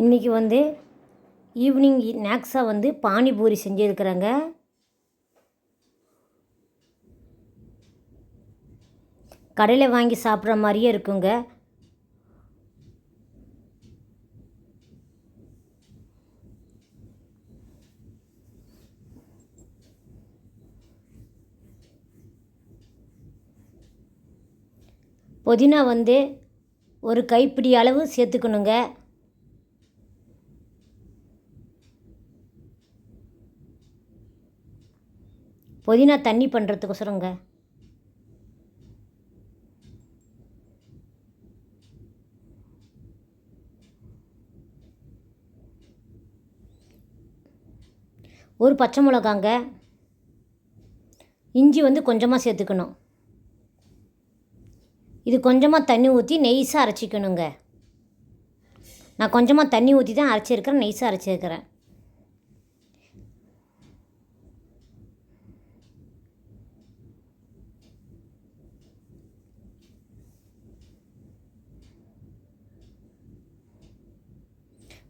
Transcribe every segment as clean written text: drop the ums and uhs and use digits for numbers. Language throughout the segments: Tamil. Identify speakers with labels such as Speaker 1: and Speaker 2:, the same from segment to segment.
Speaker 1: இன்றைக்கி வந்து ஈவினிங் ஸ்நாக்ஸாக வந்து பானிபூரி செஞ்சுருக்குறேங்க. கடையில் வாங்கி சாப்பிட்ற மாதிரியே இருக்குங்க. புதினா வந்து ஒரு கைப்பிடி அளவு சேர்த்துக்கணுங்க. புதினா தண்ணி பண்ணுறதுக்கோசரங்க. ஒரு பச்சை மிளகாங்க. இஞ்சி வந்து கொஞ்சமாக சேர்த்துக்கணும். இது கொஞ்சமாக தண்ணி ஊற்றி நெய்ஸாக அரைச்சிக்கணுங்க. நான் கொஞ்சமாக தண்ணி ஊற்றி தான் அரைச்சிருக்கிறேன், நெய்ஸாக அரைச்சிருக்கிறேன்.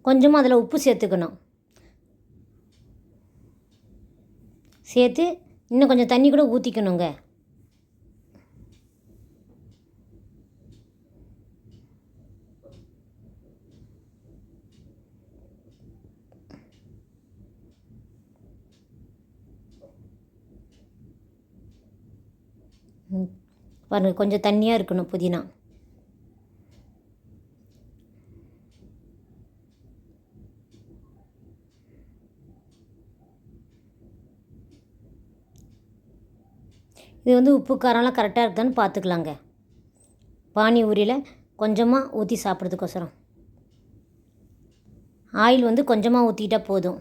Speaker 1: கொஞ்சமாக அதில் உப்பு சேர்த்துக்கணும். சேர்த்து இன்னும் கொஞ்சம் தண்ணி கூட ஊற்றிக்கணுங்க. பாருங்கள், கொஞ்சம் தண்ணியாக இருக்கணும் புதினா. இது வந்து உப்பு காரம்லாம் கரெக்டாக இருக்குதான்னு பார்த்துக்கலாங்க. பானிபூரியில் கொஞ்சமாக ஊற்றி சாப்பிட்றதுக்கோசரம் ஆயில் வந்து கொஞ்சமாக ஊற்றிக்கிட்டால் போதும்.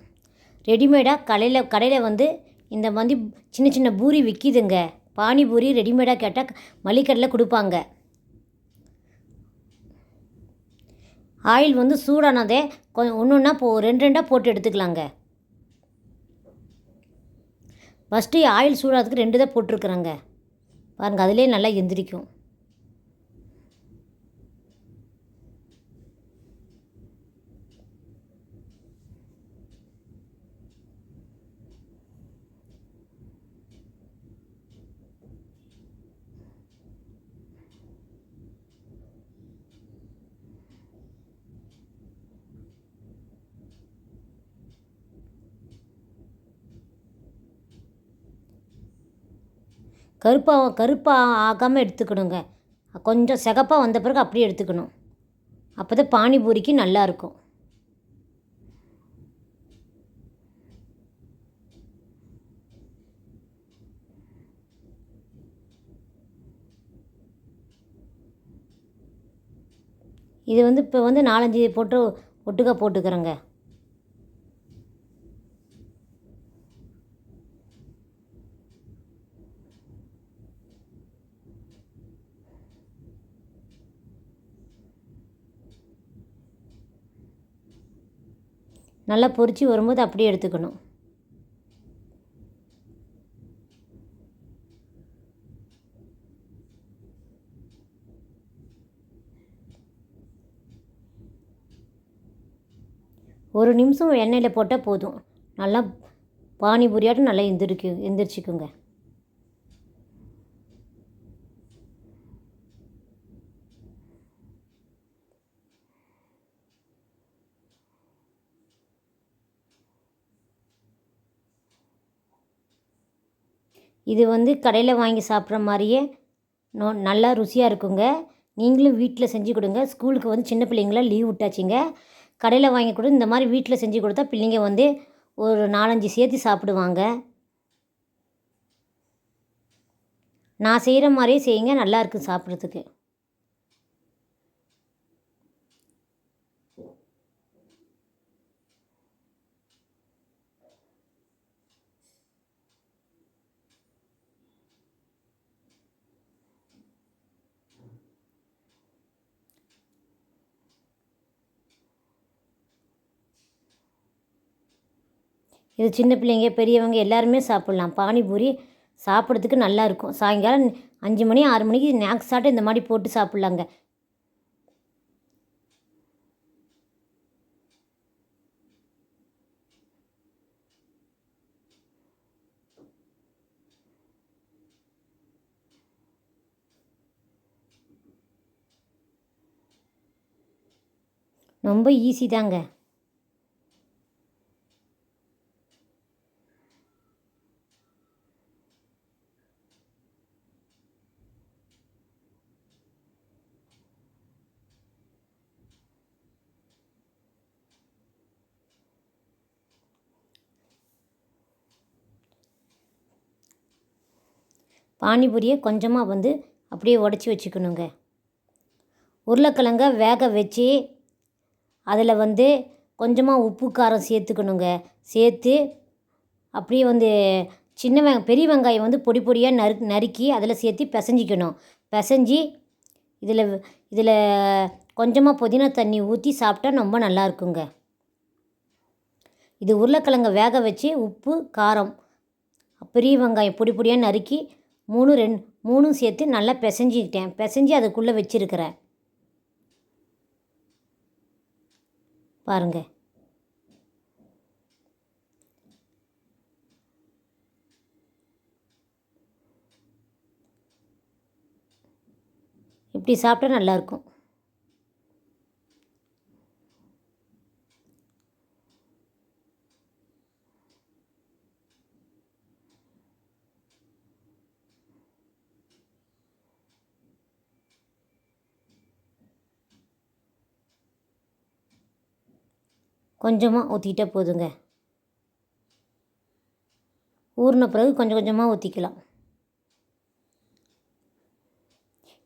Speaker 1: ரெடிமேடாக கடையில் வந்து இந்த மாதிரி சின்ன சின்ன பூரி விற்கிதுங்க. பானிபூரி ரெடிமேடாக கேட்டால் மளிகைக்கடையில் கொடுப்பாங்க. ஆயில் வந்து சூடானதே கொஞ்சம் ஒன்று ஒன்றா ரெண்டு ரெண்டாக போட்டு எடுத்துக்கலாங்க. ஃபஸ்ட்டு ஆயில் சூடாகிறதுக்கு 2 தான் போட்டிருக்குறேங்க. பாருங்கள், அதிலே நல்லா எந்திரிக்கும். கருப்பாக ஆகாமல் எடுத்துக்கணுங்க. கொஞ்சம் சிகப்பாக வந்த பிறகு அப்படியே எடுத்துக்கணும். அப்போ தான் பானிபூரிக்கு நல்லாயிருக்கும். இது வந்து இப்போ வந்து 4-5 போட்டு ஒட்டுக்கா போட்டுக்கிறேங்க. நல்லா பொரிச்சு வரும்போது அப்படியே எடுத்துக்கணும். ஒரு நிமிஷம் எண்ணெயில் போட்டால் போதும். நல்லா பானிபூரியாட்டம் நல்லா எந்திரிச்சிக்குங்க. இது வந்து கடையில் வாங்கி சாப்பிட்ற மாதிரியே நல்லா ருசியாக இருக்குங்க. நீங்களும் வீட்டில் செஞ்சு கொடுங்க. ஸ்கூலுக்கு வந்து சின்ன பிள்ளைங்களாம் லீவ் விட்டாச்சுங்க. கடையில் வாங்கி கூட இந்த மாதிரி வீட்டில் செஞ்சு கொடுத்தா பிள்ளைங்க வந்து ஒரு 4-5 சேர்த்து சாப்பிடுவாங்க. நான் செய்கிற மாதிரியே செய்யுங்க, நல்லாயிருக்கும் சாப்பிட்றதுக்கு. இது சின்ன பிள்ளைங்க பெரியவங்க எல்லாருமே சாப்பிட்லாம். பானிபூரி சாப்பிட்றதுக்கு நல்லாயிருக்கும். சாயங்காலம் 5 மணி 6 மணிக்கு ஸ்நாக்ஸ் சாப்பிட்டு இந்த மாதிரி போட்டு சாப்பிட்லாங்க. ரொம்ப ஈஸி தாங்க. பானிபூரியை கொஞ்சமாக வந்து அப்படியே உடச்சி வச்சுக்கணுங்க. உருளைக்கிழங்க வேக வச்சு அதில் வந்து கொஞ்சமாக உப்பு காரம் சேர்த்துக்கணுங்க. சேர்த்து அப்படியே வந்து பெரிய வெங்காயம் வந்து பொடி பொடியாக நறுக்கி அதில் சேர்த்து பிசைஞ்சிக்கணும். பிசைஞ்சி இதில் இதில் கொஞ்சமாக புதினா தண்ணி ஊற்றி சாப்பிட்டா ரொம்ப நல்லா இருக்குங்க. இது உருளைக்கிழங்க வேக வச்சு உப்பு காரம் பெரிய வெங்காயம் பொடி பொடியாக நறுக்கி மூணும் சேர்த்து நல்லா பிசைஞ்சு அதுக்குள்ளே வச்சுருக்கிறேன் பாருங்கள். இப்படி சாப்பிட்டா நல்லாயிருக்கும். கொஞ்சமாக ஊற்றிக்கிட்டே போதுங்க. ஊறின பிறகு கொஞ்சம் கொஞ்சமாக ஊற்றிக்கலாம்.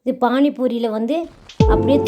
Speaker 1: இது பானிபூரியில் வந்து அப்படியே